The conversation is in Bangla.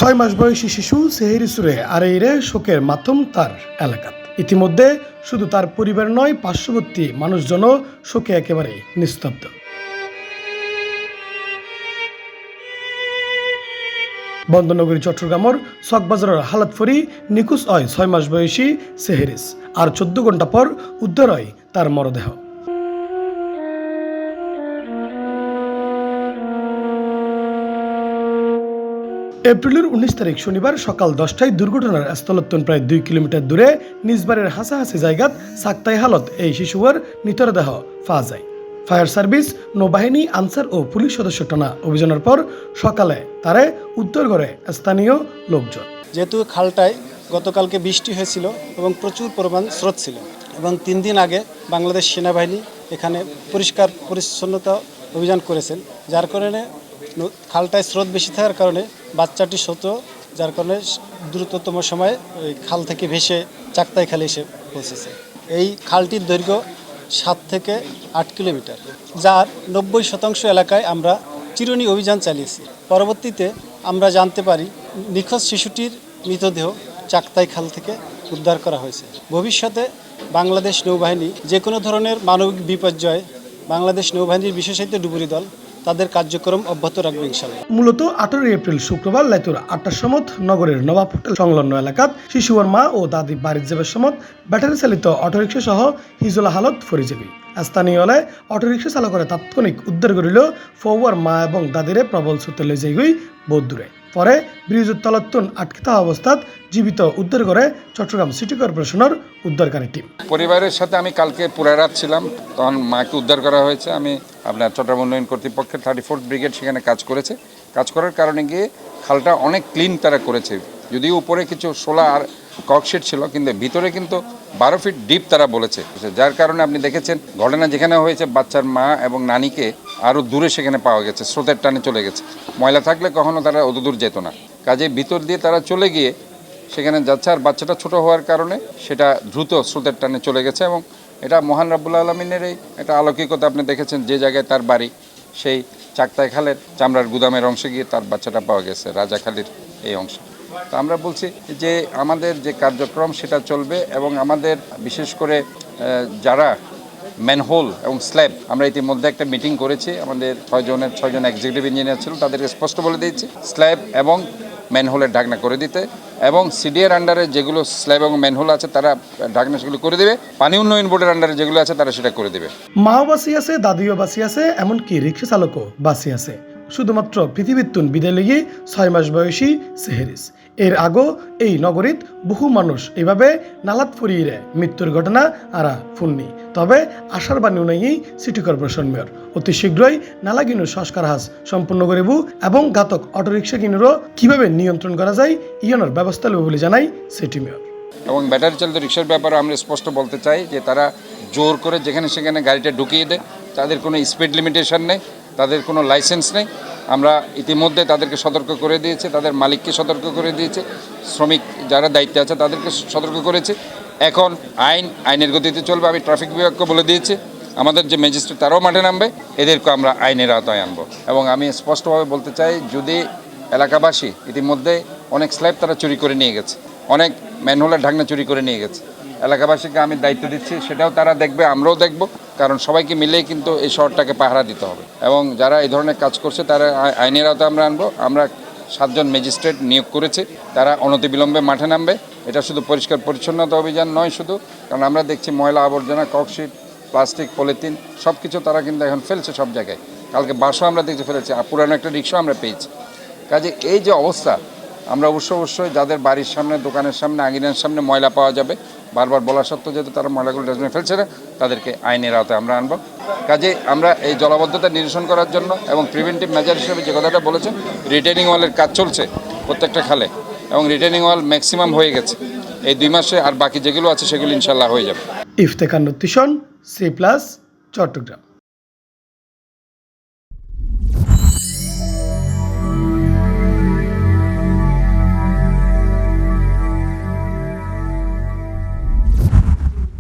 6 মাস বয়সী শিশু সেহেরি সুরে আড়াইরে শোকের মাধ্যম তার এলাকাত। ইতিমধ্যে শুধু তার পরিবার নয়, পার্শ্ববর্তী মানুষজনও শোকে একেবারে নিস্তব্ধ। বন্দনগরী চট্টগ্রামের চকবাজারের হালাত ফরি নিখোঁজ হয় 6 মাস বয়সী সেহেরিস, আর 14 ঘণ্টা পর উদ্ধার হয় তার মরদেহ। এপ্রিলের 19 তারিখ শনিবার সকাল 10টায় দুর্ঘটনার স্থলোত্তন প্রায় 2 কিলোমিটার দূরে নিজবাড়ির হাসাহাসি জায়গাত সাক্তাই হালত এই শিশুর মৃতদেহ পাওয়া যায়। ফায়ার সার্ভিস, নৌবাহিনী, আনসার ও পুলিশ সদস্য টানা অভিযানের পর সকালে তারে উদ্ধার করে স্থানীয় লোকজন। যেহেতু খালটায় গতকালকে বৃষ্টি হয়েছিল এবং প্রচুর পরিমাণ স্রোত ছিল এবং 3 দিন আগে বাংলাদেশ সেনাবাহিনী এখানে পরিষ্কার পরিচ্ছন্নতা অভিযান করেছেন, যার কারণে খালটায় স্রোত বেশি থাকার কারণে বাচ্চাটি স্রোত, যার কারণে দ্রুততম সময়ে ওই খাল থেকে ভেসে চাকতাই খালে এসে পৌঁছেছে। এই খালটির দৈর্ঘ্য 7 থেকে 8 কিলোমিটার, যার 90% এলাকায় আমরা চিরুনি অভিযান চালিয়েছি। পরবর্তীতে আমরা জানতে পারি নিখোঁজ শিশুটির মৃতদেহ চাকতাই খাল থেকে উদ্ধার করা হয়েছে। ভবিষ্যতে বাংলাদেশ নৌবাহিনী যে কোনো ধরনের মানবিক বিপর্যয়ে বাংলাদেশ নৌবাহিনীর বিশেষায়িত ডুবুরি দল তাদের কার্যক্রম অব্যাহত রাখবে ইনশাআল্লাহ। মূলত 18 এপ্রিল শুক্রবার লাইতুর 8টার সময় নগরের নবাব হোটেল সংলগ্ন এলাকাত শিশুর মা ও দাদি বাড়ির যাবার সময় ব্যাটারি চালিত অটোরিক্সা সহ হিজলা হালত ফরি যাবি। স্থানীয় হলে অটোরিক্সা চালকের তাৎক্ষণিক উদ্ধার করিল ফৌয়ার মা এবং দাদিরে প্রবল স্রোতে লই যাই গই বহুত দূরে। পরে ব্রিজের তলত্তন আটকে থাকা অবস্থাত জীবিত উদ্ধার করে চট্টগ্রাম সিটি কর্পোরেশনের উদ্ধারকারী টিম। পরিবারের সাথে আমি কালকে পুরা রাত ছিলাম, তখন মাকে উদ্ধার করা হয়েছে। আমি আপনার চট্টগ্রাম উন্নয়ন কর্তৃপক্ষের 34th ব্রিগেড সেখানে কাজ করেছে। কাজ করার কারণে গিয়ে খালটা অনেক ক্লিন তারা করেছে, যদিও উপরে কিছু শোলা আর ককশিট ছিল, কিন্তু ভিতরে কিন্তু 12 ফিট ডিপ তারা বলেছে, যার কারণে আপনি দেখেছেন ঘটনা যেখানে হয়েছে বাচ্চার মা এবং নানিকে আরও দূরে সেখানে পাওয়া গেছে, স্রোতের টানে চলে গেছে। ময়লা থাকলে কখনো তারা অত দূর যেত না, কাজে ভিতর দিয়ে তারা চলে গিয়ে সেখানে যাচ্ছে। আর বাচ্চাটা ছোট হওয়ার কারণে সেটা দ্রুত স্রোতের টানে চলে গেছে এবং এটা মহান রাব্বুল আলামিনের এই একটা অলৌকিকতা। আপনি দেখেছেন যে জায়গায় তার বাড়ি সেই চাকতাই খালের চামড়ার গুদামের অংশে গিয়ে তার বাচ্চাটা পাওয়া গেছে, রাজাখালীর এই অংশে। তো আমরা বলছি যে আমাদের যে কার্যক্রম সেটা চলবে এবং আমাদের বিশেষ করে যারা ম্যানহোল এবং স্ল্যাব, আমরা ইতিমধ্যে একটা মিটিং করেছি, আমাদের 6 জন এক্সিকিউটিভ ইঞ্জিনিয়ার ছিল, তাদেরকে স্পষ্ট বলে দিয়েছি স্ল্যাব এবং ম্যানহোলের ঢাকনা করে দিতে, এবং সিডিএর আন্ডারে যেগুলো স্ল্যাব এবং ম্যানহোল আছে তারা ঢাকনা সেগুলো করে দেবে, পানি উন্নয়ন বোর্ডের আন্ডারে যেগুলো আছে তারা সেটা করে দেবে। মাও বাসি আছে, দাদিও বাসি আছে, এমনকি রিক্সা চালকও বাসি আছে। শুধুমাত্র পৃথিবীর তুন বিদায় লেগে 6 মাস বয়সী সেহেরিস। এর আগেও এই নগরীত বহু মানুষ এভাবে নালাত ফুরিয়ে মৃত্যুর ঘটনা আরা ফুননি। তবে আশার বাণী নাই সিটি কর্পোরেশন মেয়র অতি শীঘ্রই নালা কিনুর সংস্কার হাজ সম্পূর্ণ করিব এবং ঘাতক অটোরিক্সা কিনুরও কিভাবে নিয়ন্ত্রণ করা যায় ইয়নের ব্যবস্থা নেব বলে জানাই সিটি মেয়র। এবং ব্যাটারি চালিত রিক্সার ব্যাপারে আমরা স্পষ্ট বলতে চাই যে তারা জোর করে যেখানে সেখানে গাড়িটা ঢুকিয়ে দেয়, তাদের কোনো স্পিড লিমিটেশন নেই, তাদের কোনো লাইসেন্স নেই। আমরা ইতিমধ্যে তাদেরকে সতর্ক করে দিয়েছি, তাদের মালিককে সতর্ক করে দিয়েছে, শ্রমিক যারা দায়িত্বে আছে তাদেরকে সতর্ক করেছে। এখন আইনের গতিতে চলবে। আমি ট্রাফিক বিভাগকে বলে দিয়েছি, আমাদের যে ম্যাজিস্ট্রেট তারাও মাঠে নামবে, এদেরকে আমরা আইনের আওতায় আনবো। এবং আমি স্পষ্টভাবে বলতে চাই, যদি এলাকাবাসী ইতিমধ্যে অনেক স্ল্যাব তারা চুরি করে নিয়ে গেছে, অনেক ম্যানহোলের ঢাকনা চুরি করে নিয়ে গেছে, এলাকাবাসীকে আমি দায়িত্ব দিচ্ছি, সেটাও তারা দেখবে, আমরাও দেখব, কারণ সবাইকে মিলেই কিন্তু এই শহরটাকে পাহারা দিতে হবে। এবং যারা এই ধরনের কাজ করছে তারা আইনের আওতায় আমরা আনবো। আমরা 7 জন ম্যাজিস্ট্রেট নিয়োগ করেছি, তারা অনতিবিলম্বে মাঠে নামবে। এটা শুধু পরিষ্কার পরিচ্ছন্নতা অভিযান নয় শুধু, কারণ আমরা দেখছি ময়লা আবর্জনা, ককশিট, প্লাস্টিক, পলিথিন সব কিছু তারা কিন্তু এখন ফেলছে সব জায়গায়। কালকে বাসও আমরা দেখতে ফেলেছি, পুরানো একটা রিক্সাও আমরা পেয়েছি। কাজে এই যে অবস্থা, আমরা অবশ্যই যাদের বাড়ির সামনে, দোকানের সামনে, আঙিনার সামনে ময়লা পাওয়া যাবে, বারবার বলা সত্ত্বেও যেহেতু তারা ময়লাগুলো ডাস্টবিনে ফেলছে না, তাদেরকে আইনের আওতায় আমরা আনবো। কাজে আমরা এই জলাবদ্ধতা নিরসন করার জন্য এবং প্রিভেন্টিভ মেজার হিসেবে যে কথাটা বলেছেন, রিটেনিং ওয়ালের কাজ চলছে প্রত্যেকটা খালে, এবং রিটেনিং ওয়াল ম্যাক্সিমাম হয়ে গেছে এই 2 মাসে, আর বাকি যেগুলো আছে সেগুলো ইনশাল্লাহ হয়ে যাবে। ইফতেখার নূর তিশন, C+ চট্টগ্রাম।